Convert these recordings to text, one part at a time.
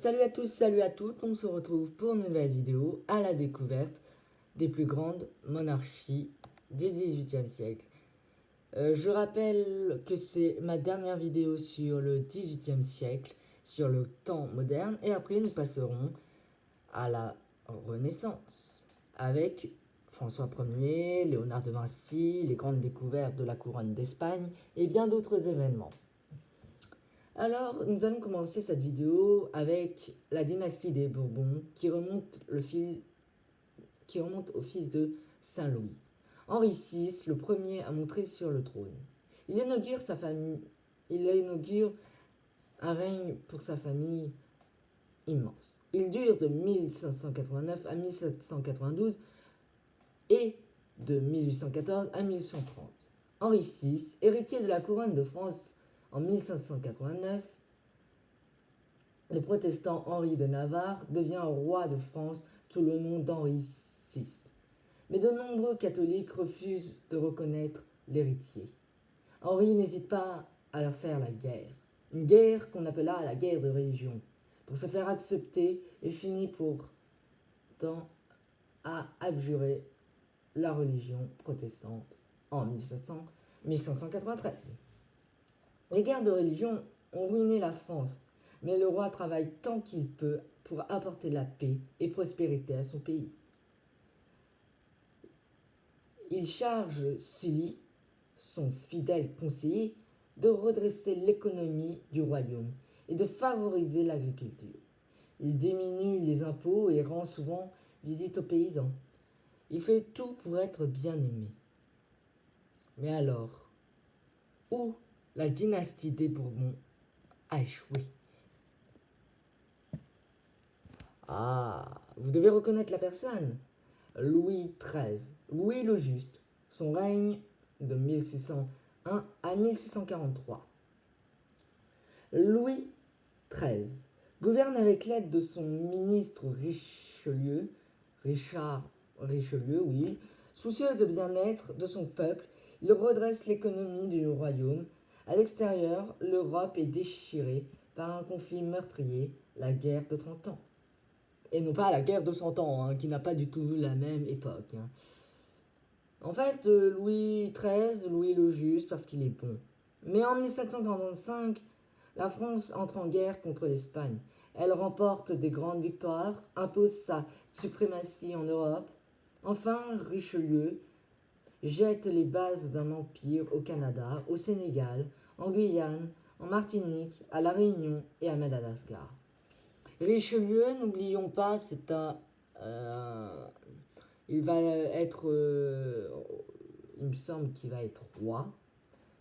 Salut à tous, salut à toutes, on se retrouve pour une nouvelle vidéo à la découverte des plus grandes monarchies du XVIIIe siècle. Je rappelle que c'est ma dernière vidéo sur le XVIIIe siècle, sur le temps moderne, et après nous passerons à la Renaissance, avec François Ier, Léonard de Vinci, les grandes découvertes de la couronne d'Espagne, et bien d'autres événements. Alors, nous allons commencer cette vidéo avec la dynastie des Bourbons qui remonte au fils de Saint-Louis. Henri VI, le premier à monter sur le trône. Il inaugure un règne pour sa famille immense. Il dure de 1589 à 1792 et de 1814 à 1830. Henri VI, héritier de la couronne de France en 1589, le protestant Henri de Navarre devient roi de France sous le nom d'Henri VI. Mais de nombreux catholiques refusent de reconnaître l'héritier. Henri n'hésite pas à leur faire la guerre. Une guerre qu'on appela la guerre de religion, pour se faire accepter et finit pourtant à abjurer la religion protestante en 1593. Les guerres de religion ont ruiné la France, mais le roi travaille tant qu'il peut pour apporter la paix et prospérité à son pays. Il charge Sully, son fidèle conseiller, de redresser l'économie du royaume et de favoriser l'agriculture. Il diminue les impôts et rend souvent visite aux paysans. Il fait tout pour être bien aimé. Mais alors, où la dynastie des Bourbons a échoué? Ah, vous devez reconnaître la personne. Louis XIII, Louis le Juste, son règne de 1601 à 1643. Louis XIII gouverne avec l'aide de son ministre Richard Richelieu, oui. Soucieux de bien-être de son peuple, il redresse l'économie du royaume. À l'extérieur, l'Europe est déchirée par un conflit meurtrier, la guerre de 30 ans. Et non pas la guerre de 100 ans, qui n'a pas du tout la même époque. En fait, Louis XIII, Louis le Juste, parce qu'il est bon. Mais en 1735, la France entre en guerre contre l'Espagne. Elle remporte des grandes victoires, impose sa suprématie en Europe. Enfin, Richelieu jette les bases d'un empire au Canada, au Sénégal, en Guyane, en Martinique, à La Réunion et à Madagascar. Richelieu, n'oublions pas, il va être, il me semble qu'il va être roi.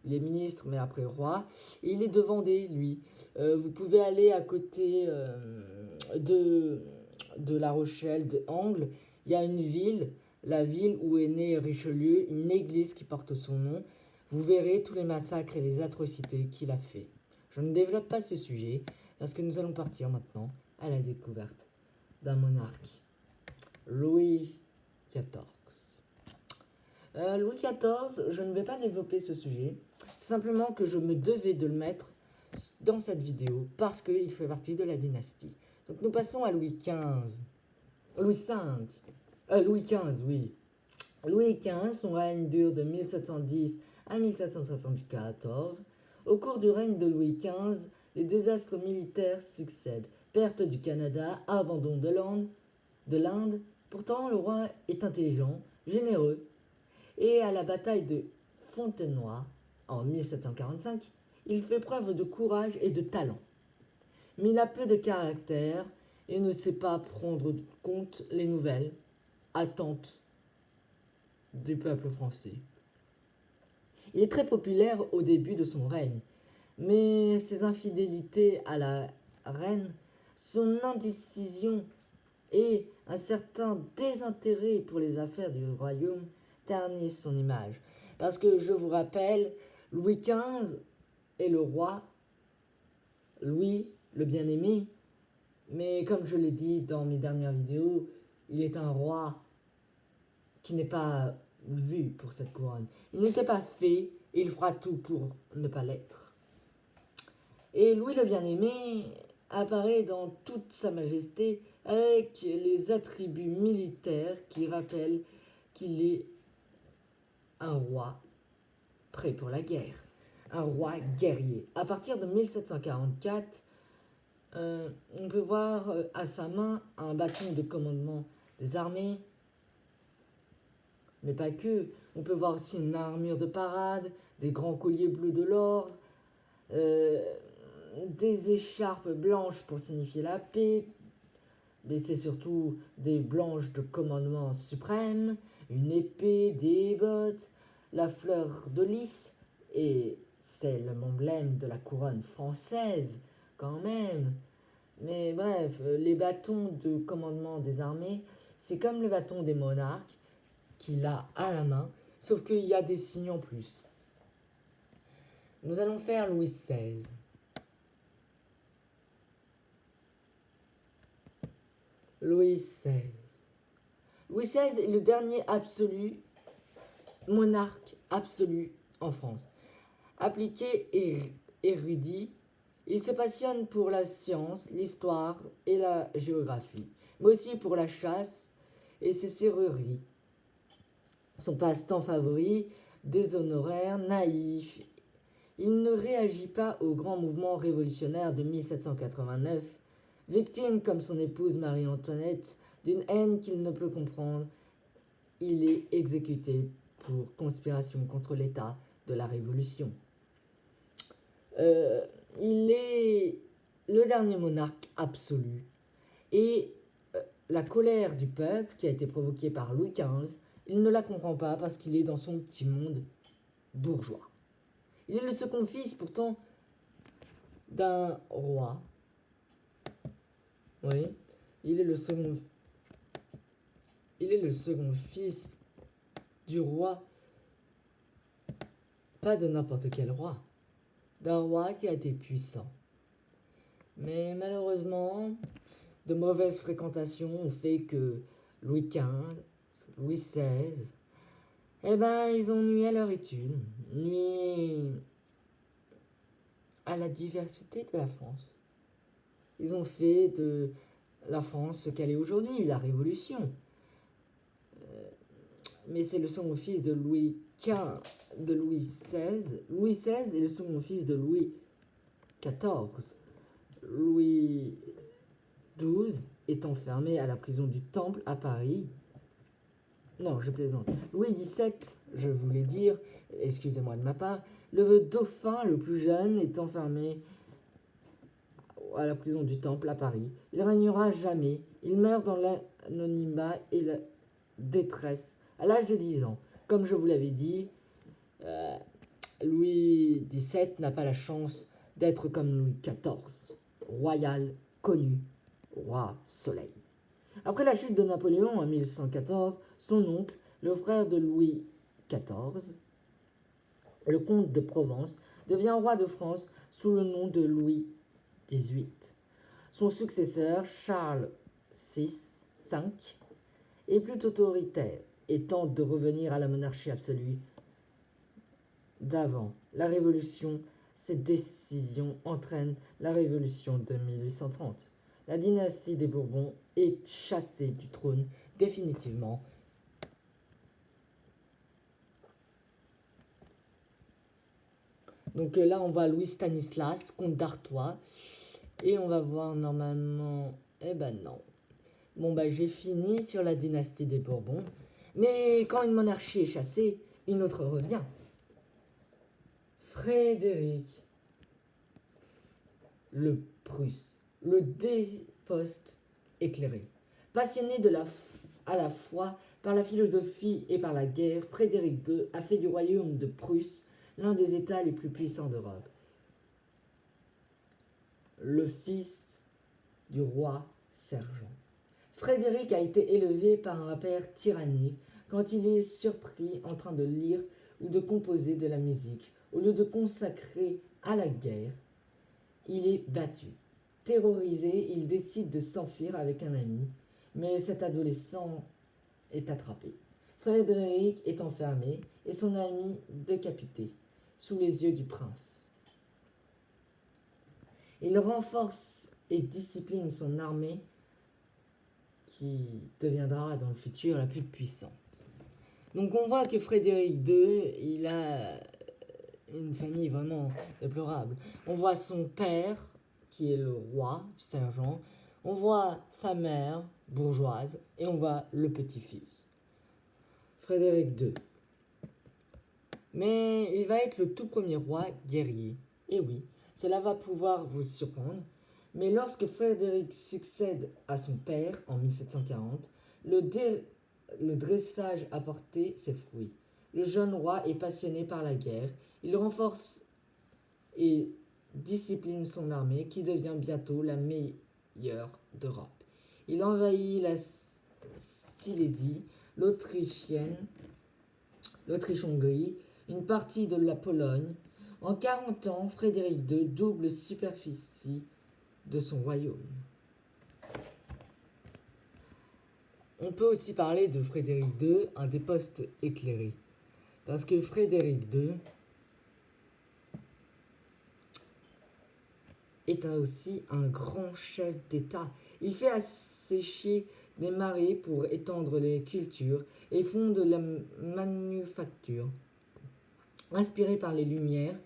Il est ministre, mais après roi. Et il est de Vendée, lui. Vous pouvez aller à côté de La Rochelle, de Angles. Il y a une ville, la ville où est né Richelieu, une église qui porte son nom. Vous verrez tous les massacres et les atrocités qu'il a fait. Je ne développe pas ce sujet, parce que nous allons partir maintenant à la découverte d'un monarque. Louis XIV. Louis XIV, je ne vais pas développer ce sujet. C'est simplement que je me devais de le mettre dans cette vidéo parce qu'il fait partie de la dynastie. Donc nous passons à Louis XV. Louis V. Louis XV, oui. Louis XV, son règne dure de 1710 à 1774. Au cours du règne de Louis XV, les désastres militaires succèdent. Perte du Canada, abandon de l'Inde. Pourtant, le roi est intelligent, généreux. Et à la bataille de Fontenoy, en 1745, il fait preuve de courage et de talent. Mais il a peu de caractère et ne sait pas prendre compte les nouvelles attentes du peuple français. Il est très populaire au début de son règne, mais ses infidélités à la reine, son indécision et un certain désintérêt pour les affaires du royaume ternissent son image. Parce que je vous rappelle, Louis XV est le roi, Louis le bien-aimé, mais comme je l'ai dit dans mes dernières vidéos, il est un roi qui n'est pas vu pour cette couronne. Il n'était pas fait et il fera tout pour ne pas l'être. Et Louis le bien-aimé apparaît dans toute sa majesté avec les attributs militaires qui rappellent qu'il est un roi prêt pour la guerre, un roi guerrier. À partir de 1744, on peut voir à sa main un bâton de commandement des armées, mais pas que. On peut voir aussi une armure de parade, des grands colliers bleus de l'ordre, des écharpes blanches pour signifier la paix, mais c'est surtout des blanches de commandement suprême, une épée, des bottes, la fleur de lys, et c'est l'emblème de la couronne française, quand même. Mais bref, les bâtons de commandement des armées, c'est comme le bâton des monarques qu'il a à la main, sauf qu'il y a des signes en plus. Nous allons faire Louis XVI. Louis XVI. Louis XVI est le dernier monarque absolu en France. Appliqué et érudit, il se passionne pour la science, l'histoire et la géographie, mais aussi pour la chasse et ses serrureries. Son passe-temps favori, déshonoraire, naïf, il ne réagit pas au grand mouvement révolutionnaire de 1789, victime comme son épouse Marie-Antoinette d'une haine qu'il ne peut comprendre. Il est exécuté pour conspiration contre l'État de la Révolution. Il est le dernier monarque absolu. Et la colère du peuple, qui a été provoquée par Louis XV, il ne la comprend pas parce qu'il est dans son petit monde bourgeois. Il est le second fils pourtant d'un roi. Oui, il est le second fils du roi, pas de n'importe quel roi, d'un roi qui a été puissant. Mais malheureusement, de mauvaises fréquentations ont fait que Louis XV, Louis XVI, ils ont nui à leur étude, nui à la diversité de la France. Ils ont fait de la France ce qu'elle est aujourd'hui, la Révolution. Mais c'est le second fils de Louis XV, de Louis XVI. Louis XVI est le second fils de Louis XIV. Louis XII est enfermé à la prison du Temple à Paris. Non, je plaisante. Louis XVII, je voulais dire, excusez-moi de ma part, le dauphin le plus jeune est enfermé à la prison du Temple à Paris. Il régnera jamais. Il meurt dans l'anonymat et la détresse à l'âge de 10 ans. Comme je vous l'avais dit, Louis XVII n'a pas la chance d'être comme Louis XIV, royal, connu, roi soleil. Après la chute de Napoléon en 1114, son oncle, le frère de Louis XIV, le comte de Provence, devient roi de France sous le nom de Louis XVIII. Son successeur, Charles VI, est plus autoritaire et tente de revenir à la monarchie absolue d'avant. La Révolution, cette décision entraîne la Révolution de 1830. La dynastie des Bourbons est chassée du trône définitivement. Donc là, on voit Louis Stanislas, comte d'Artois. Et on va voir normalement... non. Bon, j'ai fini sur la dynastie des Bourbons. Mais quand une monarchie est chassée, une autre revient. Frédéric le Prusse, le déposte éclairé. Passionné à la fois par la philosophie et par la guerre, Frédéric II a fait du royaume de Prusse l'un des États les plus puissants d'Europe. Le fils du roi sergent. Frédéric a été élevé par un père tyrannique quand il est surpris en train de lire ou de composer de la musique. Au lieu de consacrer à la guerre, il est battu. Terrorisé, il décide de s'enfuir avec un ami, mais cet adolescent est attrapé. Frédéric est enfermé et son ami décapité sous les yeux du prince. Il et discipline son armée qui deviendra dans le futur la plus puissante. Donc on voit que Frédéric II, il a une famille vraiment déplorable. On voit son père, qui est le roi, sergent. On voit sa mère, bourgeoise. Et on voit le petit-fils, Frédéric II. Mais il va être le tout premier roi guerrier. Et oui, cela va pouvoir vous surprendre. Mais lorsque Frédéric succède à son père en 1740, le dressage a porté ses fruits. Le jeune roi est passionné par la guerre. Il renforce et discipline son armée qui devient bientôt la meilleure d'Europe. Il envahit la Silésie, l'Autriche-Hongrie, une partie de la Pologne. En 40 ans, Frédéric II double la superficie de son royaume. On peut aussi parler de Frédéric II, un des postes éclairés. Parce que Frédéric II est aussi un grand chef d'État. Il fait assécher des marais pour étendre les cultures et fonde la manufacture. Inspiré par les Lumières,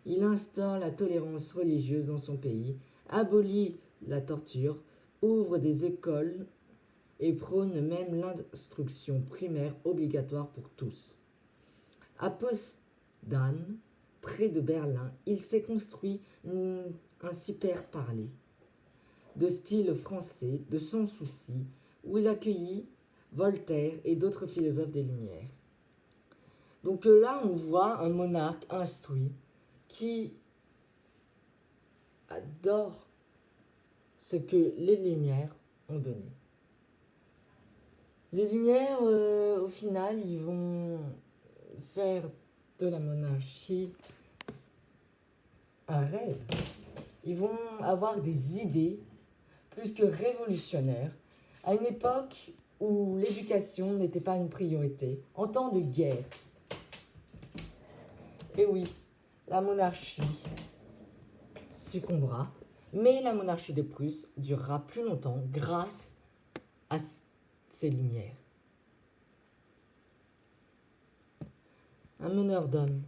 il instaure la tolérance religieuse dans son pays, abolit la torture, ouvre des écoles et prône même l'instruction primaire obligatoire pour tous. À Potsdam, près de Berlin, il s'est construit un super parler de style français, de sans souci, où il accueillit Voltaire et d'autres philosophes des Lumières. Donc là, on voit un monarque instruit qui adore ce que les Lumières ont donné. Les Lumières, au final, ils vont faire de la monarchie un rêve. Ils vont avoir des idées plus que révolutionnaires à une époque où l'éducation n'était pas une priorité, en temps de guerre. Et oui, la monarchie succombera, mais la monarchie de Prusse durera plus longtemps grâce à ses lumières. Un meneur d'hommes.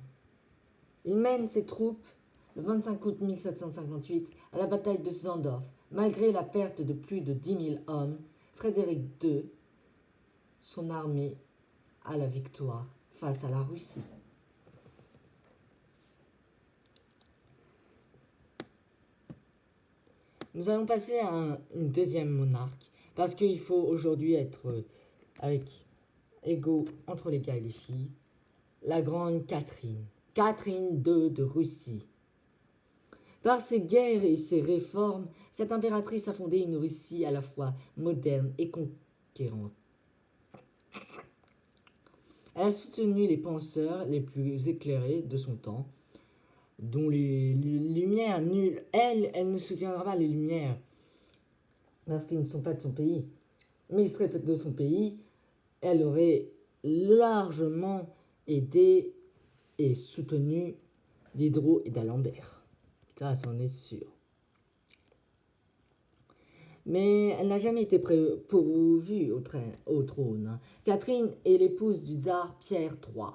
Il mène ses troupes le 25 août 1758 à la bataille de Zandorf. Malgré la perte de plus de 10 000 hommes, Frédéric II, son armée a la victoire face à la Russie. Nous allons passer à une deuxième monarque, parce qu'il faut aujourd'hui être avec égaux entre les gars et les filles. La grande Catherine, Catherine II de Russie. Par ses guerres et ses réformes, cette impératrice a fondé une Russie à la fois moderne et conquérante. Elle a soutenu les penseurs les plus éclairés de son temps, dont les Lumières nulles. Elle ne soutiendra pas les Lumières, parce qu'ils ne sont pas de son pays. Mais ils seraient de son pays, elle aurait largement aidé et soutenu Diderot et d'Alembert. Ça, c'en est sûr. Mais elle n'a jamais été pourvue au trône. Catherine est l'épouse du tsar Pierre III.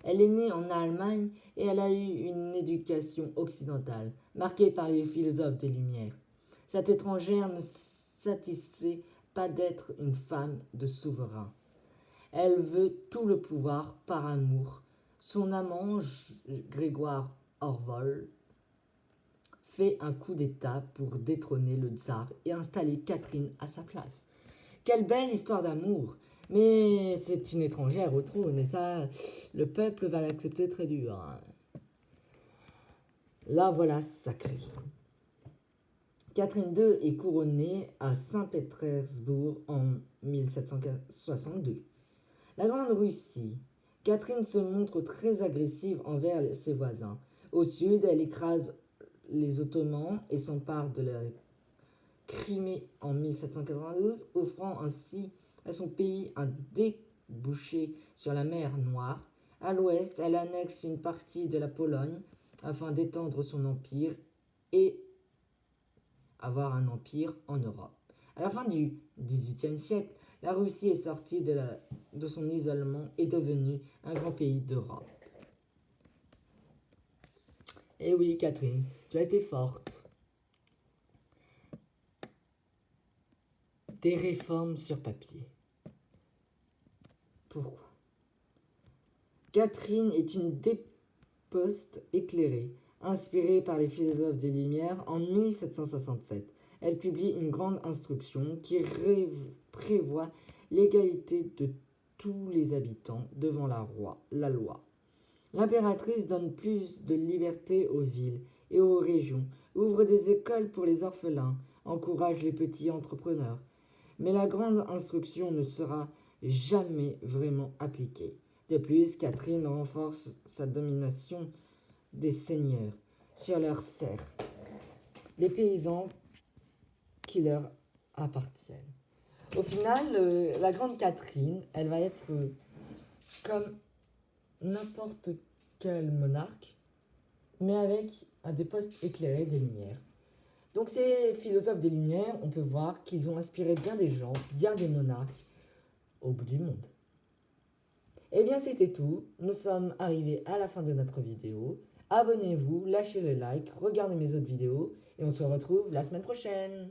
Elle est née en Allemagne et elle a eu une éducation occidentale, marquée par les philosophes des Lumières. Cette étrangère ne satisfait pas d'être une femme de souverain. Elle veut tout le pouvoir par amour. Son amant, Grégoire Orwell, fait un coup d'État pour détrôner le tsar et installer Catherine à sa place. Quelle belle histoire d'amour! Mais c'est une étrangère au trône et ça, le peuple va l'accepter très dur. Là, voilà sacré. Catherine II est couronnée à Saint-Pétersbourg en 1762. La Grande Russie. Catherine se montre très agressive envers ses voisins. Au sud, elle écrase les Ottomans et s'empare de la Crimée en 1792, offrant ainsi à son pays un débouché sur la mer Noire. À l'ouest, elle annexe une partie de la Pologne afin d'étendre son empire et avoir un empire en Europe. À la fin du XVIIIe siècle, la Russie est sortie de son isolement et devenue un grand pays d'Europe. Eh oui, Catherine, tu as été forte. Des réformes sur papier. Pourquoi? Catherine est une déposte éclairée, inspirée par les philosophes des Lumières en 1767. Elle publie une grande instruction qui prévoit l'égalité de tous les habitants devant la loi. L'impératrice donne plus de liberté aux villes et aux régions, ouvre des écoles pour les orphelins, encourage les petits entrepreneurs. Mais la grande instruction ne sera jamais vraiment appliquée. De plus, Catherine renforce sa domination des seigneurs sur leurs serfs, les paysans qui leur appartiennent. Au final, la grande Catherine, elle va être comme n'importe quel monarque, mais avec des postes éclairés des Lumières. Donc ces philosophes des Lumières, on peut voir qu'ils ont inspiré bien des gens, bien des monarques au bout du monde. Eh bien c'était tout, nous sommes arrivés à la fin de notre vidéo. Abonnez-vous, lâchez le like, regardez mes autres vidéos et on se retrouve la semaine prochaine.